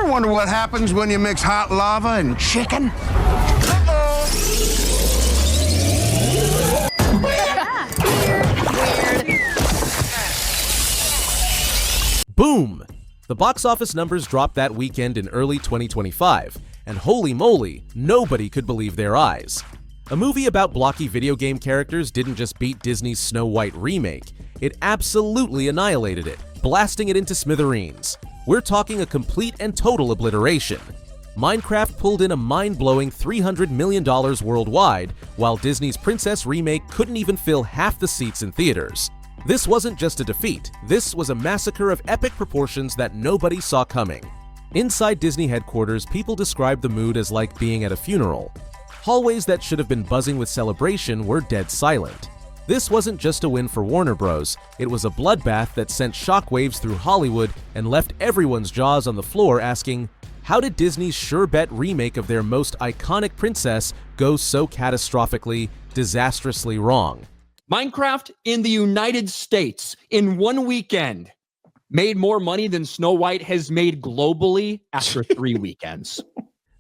ever wonder what happens when you mix hot lava and chicken? Boom! The box office numbers dropped that weekend in early 2025, and holy moly, nobody could believe their eyes. A movie about blocky video game characters didn't just beat Disney's Snow White remake, it absolutely annihilated it, blasting it into smithereens. We're talking a complete and total obliteration. Minecraft pulled in a mind-blowing $300 million worldwide, while Disney's Princess remake couldn't even fill half the seats in theaters. This wasn't just a defeat, this was a massacre of epic proportions that nobody saw coming. Inside Disney headquarters, people described the mood as like being at a funeral. Hallways that should have been buzzing with celebration were dead silent. This wasn't just a win for Warner Bros., it was a bloodbath that sent shockwaves through Hollywood and left everyone's jaws on the floor asking, how did Disney's sure-bet remake of their most iconic princess go so catastrophically, disastrously wrong? Minecraft in the United States in one weekend made more money than Snow White has made globally after 3 weekends.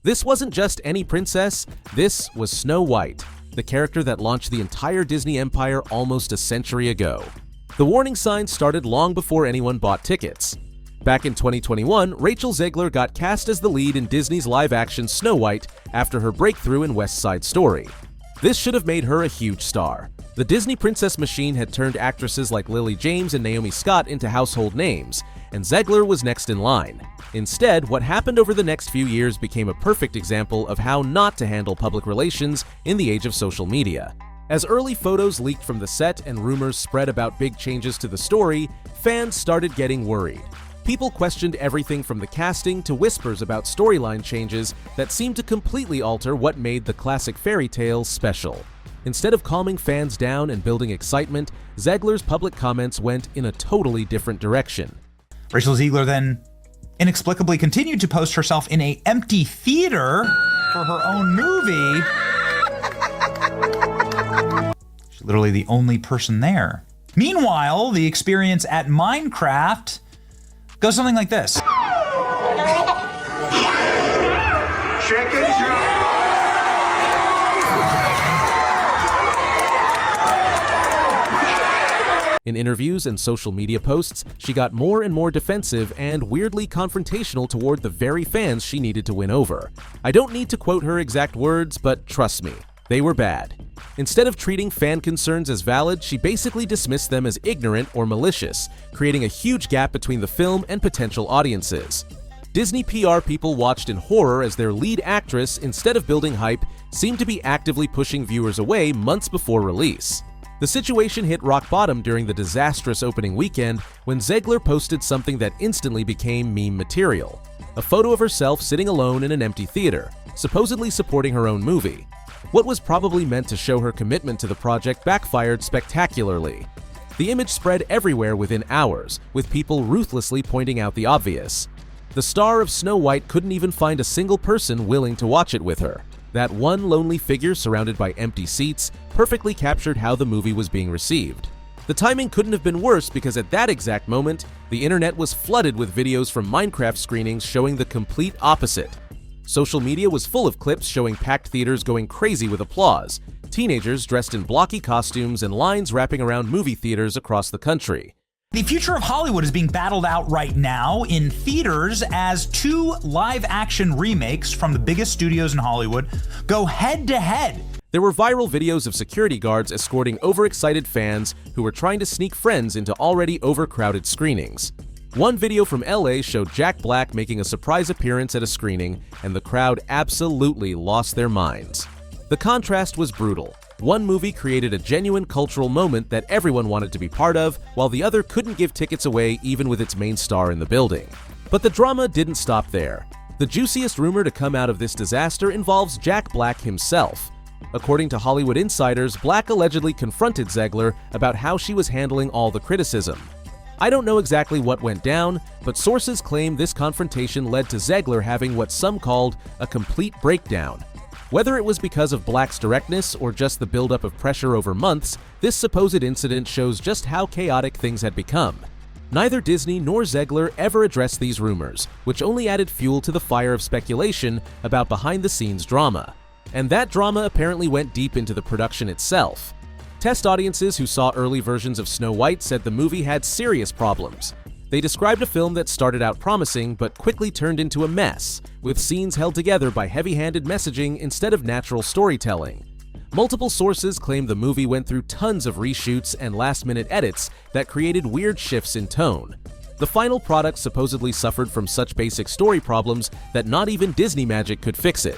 This wasn't just any princess, this was Snow White, the character that launched the entire Disney empire almost a century ago. The warning signs started long before anyone bought tickets. Back in 2021, Rachel Zegler got cast as the lead in Disney's live-action Snow White after her breakthrough in West Side Story. This should have made her a huge star. The Disney princess machine had turned actresses like Lily James and Naomi Scott into household names, and Zegler was next in line. Instead, what happened over the next few years became a perfect example of how not to handle public relations in the age of social media. As early photos leaked from the set and rumors spread about big changes to the story, fans started getting worried. People questioned everything from the casting to whispers about storyline changes that seemed to completely alter what made the classic fairy tale special. Instead of calming fans down and building excitement, Zegler's public comments went in a totally different direction. Rachel Zegler then inexplicably continued to post herself in an empty theater for her own movie. She's literally the only person there. Meanwhile, the experience at Minecraft goes something like this. Chicken joe! In interviews and social media posts, she got more and more defensive and weirdly confrontational toward the very fans she needed to win over. I don't need to quote her exact words, but trust me, they were bad. Instead of treating fan concerns as valid, she basically dismissed them as ignorant or malicious, creating a huge gap between the film and potential audiences. Disney PR people watched in horror as their lead actress, instead of building hype, seemed to be actively pushing viewers away months before release. The situation hit rock bottom during the disastrous opening weekend when Zegler posted something that instantly became meme material. A photo of herself sitting alone in an empty theater, supposedly supporting her own movie. What was probably meant to show her commitment to the project backfired spectacularly. The image spread everywhere within hours, with people ruthlessly pointing out the obvious. The star of Snow White couldn't even find a single person willing to watch it with her. That one lonely figure surrounded by empty seats perfectly captured how the movie was being received. The timing couldn't have been worse because at that exact moment, the internet was flooded with videos from Minecraft screenings showing the complete opposite. Social media was full of clips showing packed theaters going crazy with applause, teenagers dressed in blocky costumes, and lines wrapping around movie theaters across the country. The future of Hollywood is being battled out right now in theaters as 2 live-action remakes from the biggest studios in Hollywood go head-to-head. There were viral videos of security guards escorting overexcited fans who were trying to sneak friends into already overcrowded screenings. One video from LA showed Jack Black making a surprise appearance at a screening, and the crowd absolutely lost their minds. The contrast was brutal. One movie created a genuine cultural moment that everyone wanted to be part of, while the other couldn't give tickets away even with its main star in the building. But the drama didn't stop there. The juiciest rumor to come out of this disaster involves Jack Black himself. According to Hollywood insiders, Black allegedly confronted Zegler about how she was handling all the criticism. I don't know exactly what went down, but sources claim this confrontation led to Zegler having what some called a complete breakdown. Whether it was because of Black's directness or just the buildup of pressure over months, this supposed incident shows just how chaotic things had become. Neither Disney nor Zegler ever addressed these rumors, which only added fuel to the fire of speculation about behind-the-scenes drama. And that drama apparently went deep into the production itself. Test audiences who saw early versions of Snow White said the movie had serious problems. They described a film that started out promising but quickly turned into a mess, with scenes held together by heavy-handed messaging instead of natural storytelling. Multiple sources claim the movie went through tons of reshoots and last-minute edits that created weird shifts in tone. The final product supposedly suffered from such basic story problems that not even Disney magic could fix it.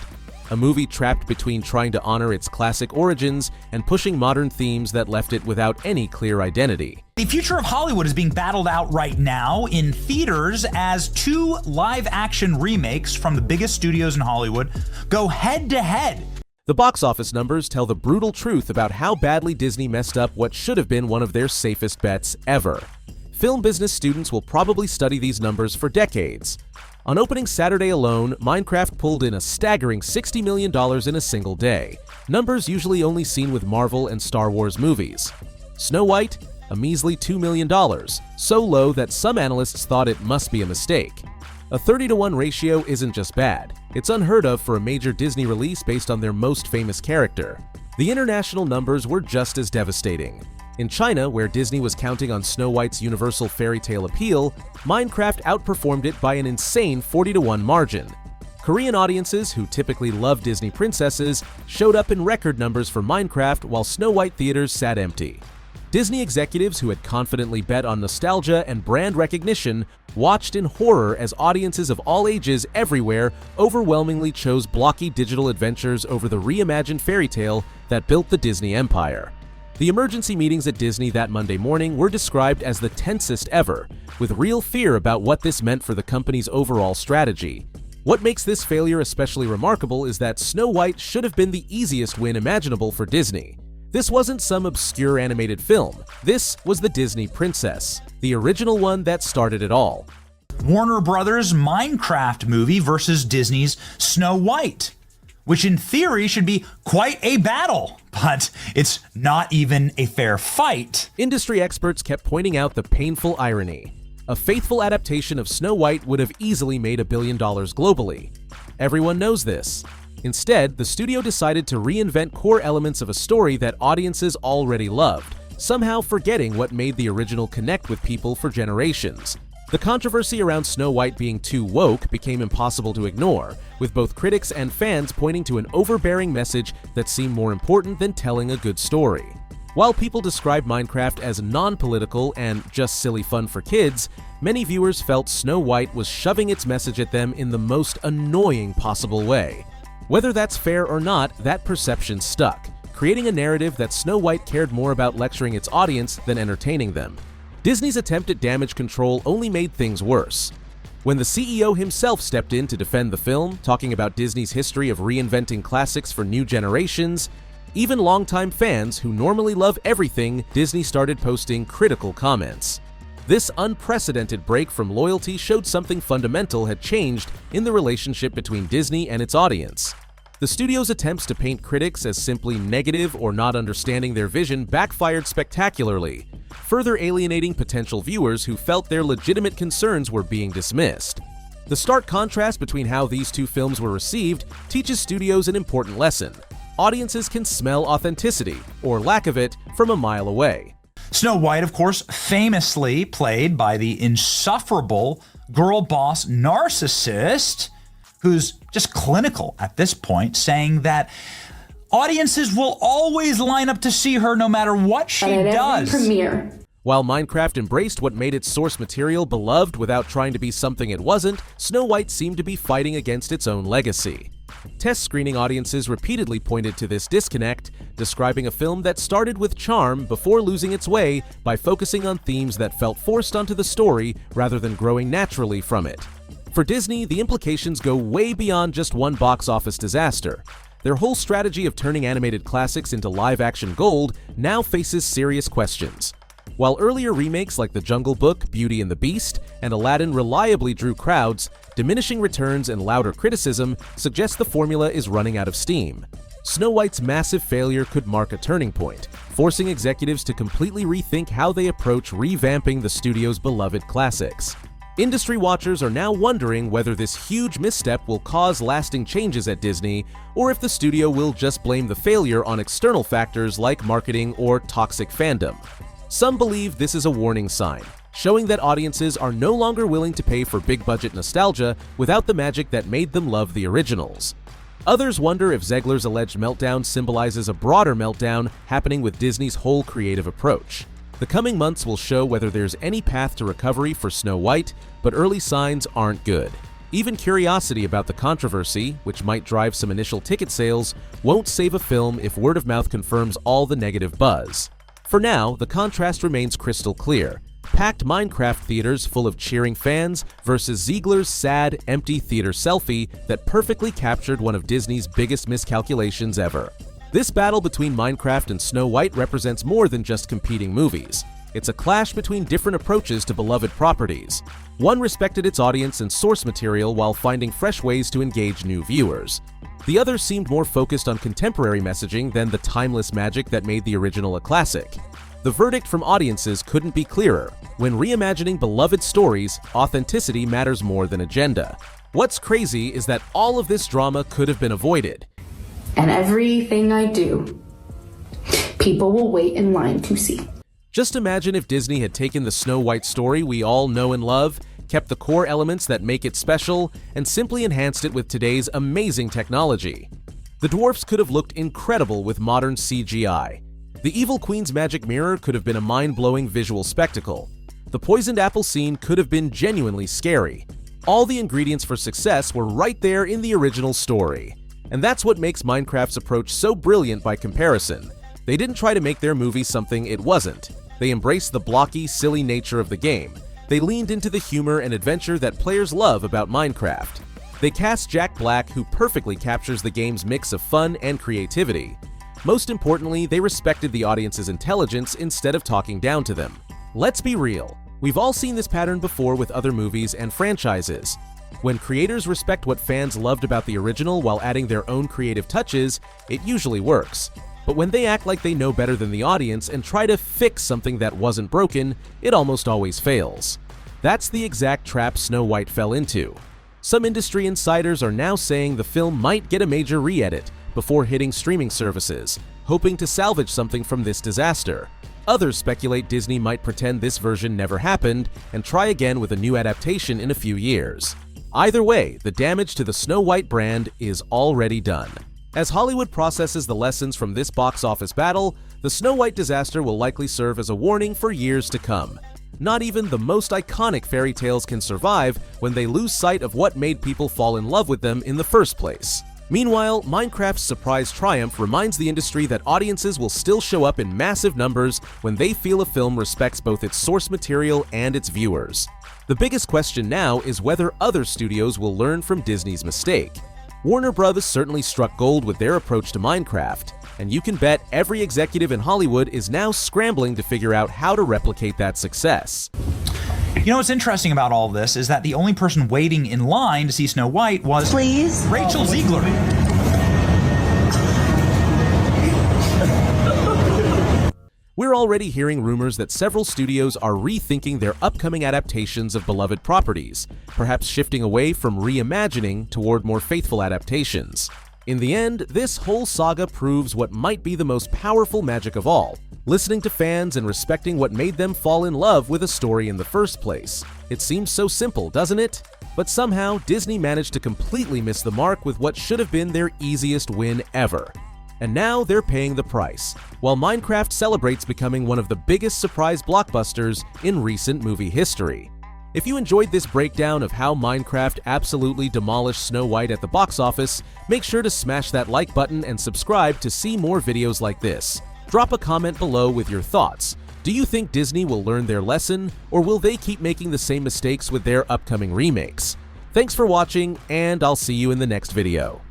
A movie trapped between trying to honor its classic origins and pushing modern themes that left it without any clear identity. The future of Hollywood is being battled out right now in theaters as two live-action remakes from the biggest studios in Hollywood go head-to-head. The box office numbers tell the brutal truth about how badly Disney messed up what should have been one of their safest bets ever. Film business students will probably study these numbers for decades. On opening Saturday alone, Minecraft pulled in a staggering $60 million in a single day, numbers usually only seen with Marvel and Star Wars movies. Snow White? A measly $2 million, so low that some analysts thought it must be a mistake. A 30-to-1 ratio isn't just bad, it's unheard of for a major Disney release based on their most famous character. The international numbers were just as devastating. In China, where Disney was counting on Snow White's universal fairy tale appeal, Minecraft outperformed it by an insane 40-to-1 margin. Korean audiences, who typically love Disney princesses, showed up in record numbers for Minecraft while Snow White theaters sat empty. Disney executives who had confidently bet on nostalgia and brand recognition watched in horror as audiences of all ages everywhere overwhelmingly chose blocky digital adventures over the reimagined fairy tale that built the Disney empire. The emergency meetings at Disney that Monday morning were described as the tensest ever, with real fear about what this meant for the company's overall strategy. What makes this failure especially remarkable is that Snow White should have been the easiest win imaginable for Disney. This wasn't some obscure animated film. This was the Disney princess, the original one that started it all. Warner Brothers' Minecraft movie versus Disney's Snow White, which in theory should be quite a battle, but it's not even a fair fight. Industry experts kept pointing out the painful irony. A faithful adaptation of Snow White would have easily made $1 billion globally. Everyone knows this. Instead, the studio decided to reinvent core elements of a story that audiences already loved, somehow forgetting what made the original connect with people for generations. The controversy around Snow White being too woke became impossible to ignore, with both critics and fans pointing to an overbearing message that seemed more important than telling a good story. While people describe Minecraft as non-political and just silly fun for kids, many viewers felt Snow White was shoving its message at them in the most annoying possible way. Whether that's fair or not, that perception stuck, creating a narrative that Snow White cared more about lecturing its audience than entertaining them. Disney's attempt at damage control only made things worse. When the CEO himself stepped in to defend the film, talking about Disney's history of reinventing classics for new generations, even longtime fans who normally love everything, Disney started posting critical comments. This unprecedented break from loyalty showed something fundamental had changed in the relationship between Disney and its audience. The studio's attempts to paint critics as simply negative or not understanding their vision backfired spectacularly, further alienating potential viewers who felt their legitimate concerns were being dismissed. The stark contrast between how these two films were received teaches studios an important lesson. Audiences can smell authenticity, or lack of it, from a mile away. Snow White, of course, famously played by the insufferable girl boss narcissist, who's just clinical at this point, saying that audiences will always line up to see her no matter what she does. While Minecraft embraced what made its source material beloved without trying to be something it wasn't, Snow White seemed to be fighting against its own legacy. Test screening audiences repeatedly pointed to this disconnect, describing a film that started with charm before losing its way by focusing on themes that felt forced onto the story rather than growing naturally from it. For Disney, the implications go way beyond just one box office disaster. Their whole strategy of turning animated classics into live-action gold now faces serious questions. While earlier remakes like The Jungle Book, Beauty and the Beast, and Aladdin reliably drew crowds, diminishing returns and louder criticism suggest the formula is running out of steam. Snow White's massive failure could mark a turning point, forcing executives to completely rethink how they approach revamping the studio's beloved classics. Industry watchers are now wondering whether this huge misstep will cause lasting changes at Disney, or if the studio will just blame the failure on external factors like marketing or toxic fandom. Some believe this is a warning sign, showing that audiences are no longer willing to pay for big-budget nostalgia without the magic that made them love the originals. Others wonder if Zegler's alleged meltdown symbolizes a broader meltdown happening with Disney's whole creative approach. The coming months will show whether there's any path to recovery for Snow White, but early signs aren't good. Even curiosity about the controversy, which might drive some initial ticket sales, won't save a film if word of mouth confirms all the negative buzz. For now, the contrast remains crystal clear. Packed Minecraft theaters full of cheering fans versus Zegler's sad, empty theater selfie that perfectly captured one of Disney's biggest miscalculations ever. This battle between Minecraft and Snow White represents more than just competing movies. It's a clash between different approaches to beloved properties. One respected its audience and source material while finding fresh ways to engage new viewers. The other seemed more focused on contemporary messaging than the timeless magic that made the original a classic. The verdict from audiences couldn't be clearer. When reimagining beloved stories, authenticity matters more than agenda. What's crazy is that all of this drama could have been avoided. And everything I do, people will wait in line to see. Just imagine if Disney had taken the Snow White story we all know and love, kept the core elements that make it special, and simply enhanced it with today's amazing technology. The dwarfs could have looked incredible with modern CGI. The Evil Queen's magic mirror could have been a mind-blowing visual spectacle. The poisoned apple scene could have been genuinely scary. All the ingredients for success were right there in the original story. And that's what makes Minecraft's approach so brilliant by comparison. They didn't try to make their movie something it wasn't. They embraced the blocky, silly nature of the game. They leaned into the humor and adventure that players love about Minecraft. They cast Jack Black, who perfectly captures the game's mix of fun and creativity. Most importantly, they respected the audience's intelligence instead of talking down to them. Let's be real. We've all seen this pattern before with other movies and franchises. When creators respect what fans loved about the original while adding their own creative touches, it usually works. But when they act like they know better than the audience and try to fix something that wasn't broken, it almost always fails. That's the exact trap Snow White fell into. Some industry insiders are now saying the film might get a major re-edit before hitting streaming services, hoping to salvage something from this disaster. Others speculate Disney might pretend this version never happened and try again with a new adaptation in a few years. Either way, the damage to the Snow White brand is already done. As Hollywood processes the lessons from this box office battle, the Snow White disaster will likely serve as a warning for years to come. Not even the most iconic fairy tales can survive when they lose sight of what made people fall in love with them in the first place. Meanwhile, Minecraft's surprise triumph reminds the industry that audiences will still show up in massive numbers when they feel a film respects both its source material and its viewers. The biggest question now is whether other studios will learn from Disney's mistake. Warner Bros. Certainly struck gold with their approach to Minecraft, and you can bet every executive in Hollywood is now scrambling to figure out how to replicate that success. You know what's interesting about all of this is that the only person waiting in line to see Snow White was Rachel Zegler. We're already hearing rumors that several studios are rethinking their upcoming adaptations of beloved properties, perhaps shifting away from reimagining toward more faithful adaptations. In the end, this whole saga proves what might be the most powerful magic of all: listening to fans and respecting what made them fall in love with a story in the first place. It seems so simple, doesn't it? But somehow, Disney managed to completely miss the mark with what should have been their easiest win ever. And now they're paying the price, while Minecraft celebrates becoming one of the biggest surprise blockbusters in recent movie history. If you enjoyed this breakdown of how Minecraft absolutely demolished Snow White at the box office, make sure to smash that like button and subscribe to see more videos like this. Drop a comment below with your thoughts. Do you think Disney will learn their lesson, or will they keep making the same mistakes with their upcoming remakes? Thanks for watching, and I'll see you in the next video.